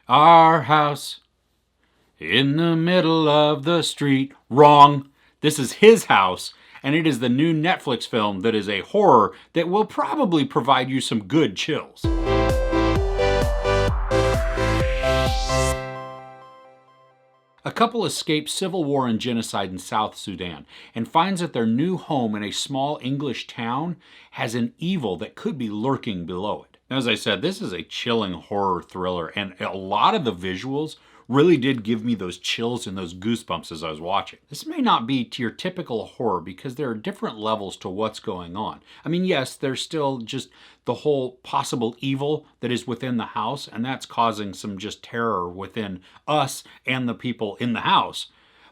Our house in the middle of the street. Wrong. This is his house, and it is the new Netflix film that is a horror that will probably provide you some good chills. A couple escapes civil war and genocide in South Sudan and finds that their new home in a small English town has an evil that could be lurking below it. As I said, this is a chilling horror thriller, and a lot of the visuals really did give me those chills and those goosebumps as I was watching. This may not be to your typical horror because there are different levels to what's going on. I mean, yes, there's still just the whole possible evil that is within the house, and that's causing some just terror within us and the people in the house.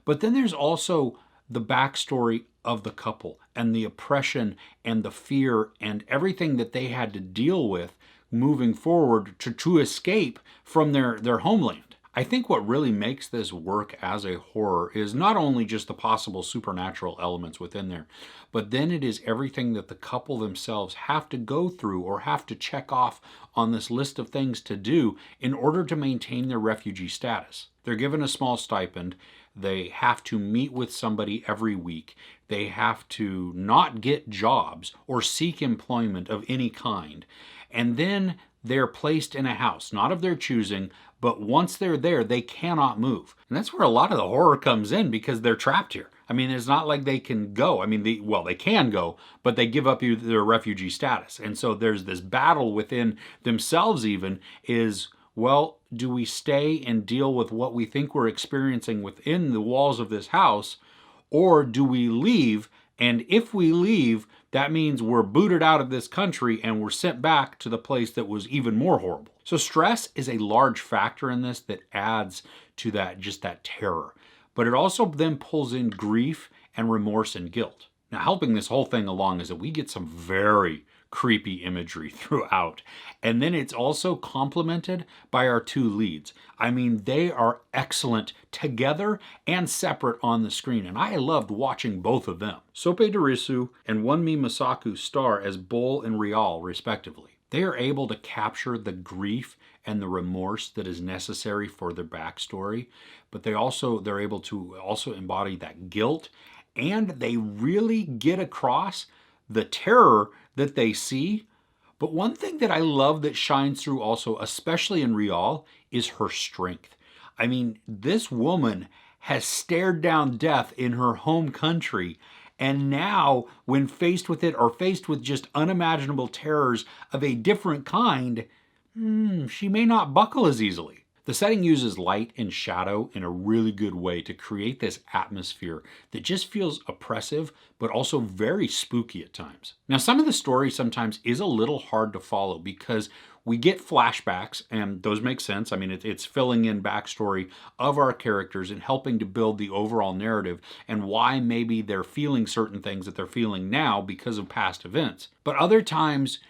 But then there's also the backstory of the couple and the oppression and the fear and everything that they had to deal with moving forward to escape from their homeland. I think what really makes this work as a horror is not only just the possible supernatural elements within there, but then it is everything that the couple themselves have to go through or have to check off on this list of things to do in order to maintain their refugee status. They're given a small stipend. They have to meet with somebody every week. They have to not get jobs or seek employment of any kind. And then they're placed in a house, not of their choosing, but once they're there, they cannot move. And that's where a lot of the horror comes in because they're trapped here. I mean, it's not like they can go. I mean, they can go, but they give up their refugee status. And so there's this battle within themselves even is, well, do we stay and deal with what we think we're experiencing within the walls of this house, or do we leave? And if we leave, that means we're booted out of this country and we're sent back to the place that was even more horrible. So stress is a large factor in this that adds to that, just that terror. But it also then pulls in grief and remorse and guilt. Now, helping this whole thing along is that we get some very creepy imagery throughout. And then it's also complemented by our two leads. I mean, they are excellent together and separate on the screen, and I loved watching both of them. Sope Dirisu and Wunmi Masaku star as Bol and Rial, respectively. They are able to capture the grief and the remorse that is necessary for their backstory, but they're able to also embody that guilt, and they really get across the terror that they see. But one thing that I love that shines through also, especially in Rial, is her strength. I mean, this woman has stared down death in her home country, and now when faced with it or faced with just unimaginable terrors of a different kind, she may not buckle as easily. The setting uses light and shadow in a really good way to create this atmosphere that just feels oppressive, but also very spooky at times. Now, some of the story sometimes is a little hard to follow because we get flashbacks, and those make sense. I mean, it's filling in backstory of our characters and helping to build the overall narrative and why maybe they're feeling certain things that they're feeling now because of past events. But other times,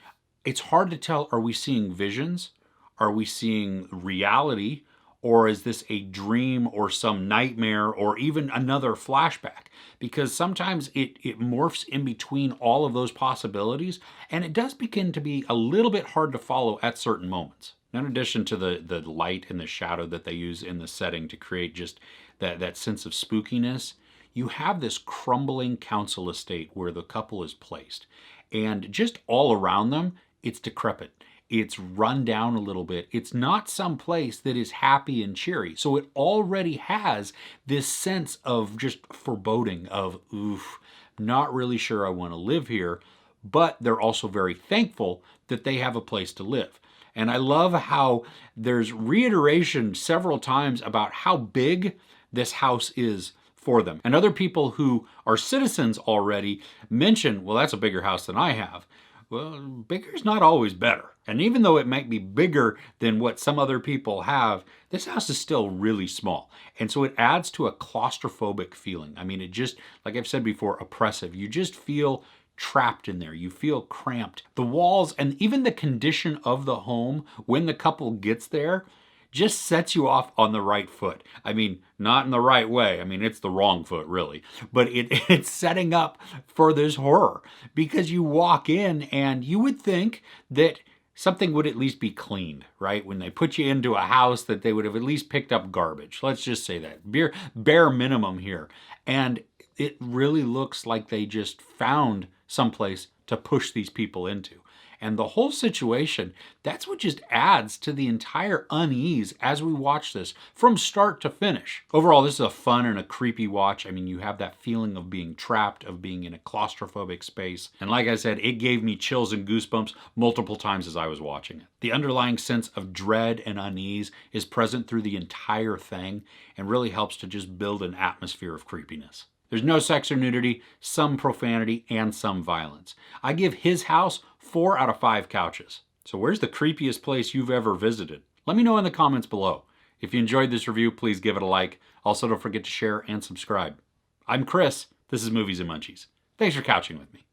it's hard to tell, are we seeing visions? Are we seeing reality, or is this a dream or some nightmare or even another flashback? Because sometimes it morphs in between all of those possibilities, and it does begin to be a little bit hard to follow at certain moments. In addition to the light and the shadow that they use in the setting to create just that sense of spookiness, you have this crumbling council estate where the couple is placed. And just all around them, it's decrepit. It's run down a little bit. It's not some place that is happy and cheery. So it already has this sense of just foreboding of, oof, not really sure I want to live here. But they're also very thankful that they have a place to live. And I love how there's reiteration several times about how big this house is for them. And other people who are citizens already mention, well, that's a bigger house than I have. Well, bigger is not always better. And even though it might be bigger than what some other people have, this house is still really small. And so it adds to a claustrophobic feeling. I mean, it just, like I've said before, oppressive. You just feel trapped in there. You feel cramped. The walls and even the condition of the home when the couple gets there just sets you off on the right foot. I mean, not in the right way. I mean, it's the wrong foot, really. But it's setting up for this horror because you walk in and you would think that something would at least be cleaned, right? When they put you into a house, that they would have at least picked up garbage. Let's just say that. Bare minimum here. And it really looks like they just found someplace to push these people into. And the whole situation, that's what just adds to the entire unease as we watch this from start to finish. Overall, this is a fun and a creepy watch. I mean, you have that feeling of being trapped, of being in a claustrophobic space. And like I said, it gave me chills and goosebumps multiple times as I was watching it. The underlying sense of dread and unease is present through the entire thing and really helps to just build an atmosphere of creepiness. There's no sex or nudity, some profanity, and some violence. I give his house 4 out of 5 couches. So where's the creepiest place you've ever visited? Let me know in the comments below. If you enjoyed this review, please give it a like. Also, don't forget to share and subscribe. I'm Chris. This is Movies and Munchies. Thanks for couching with me.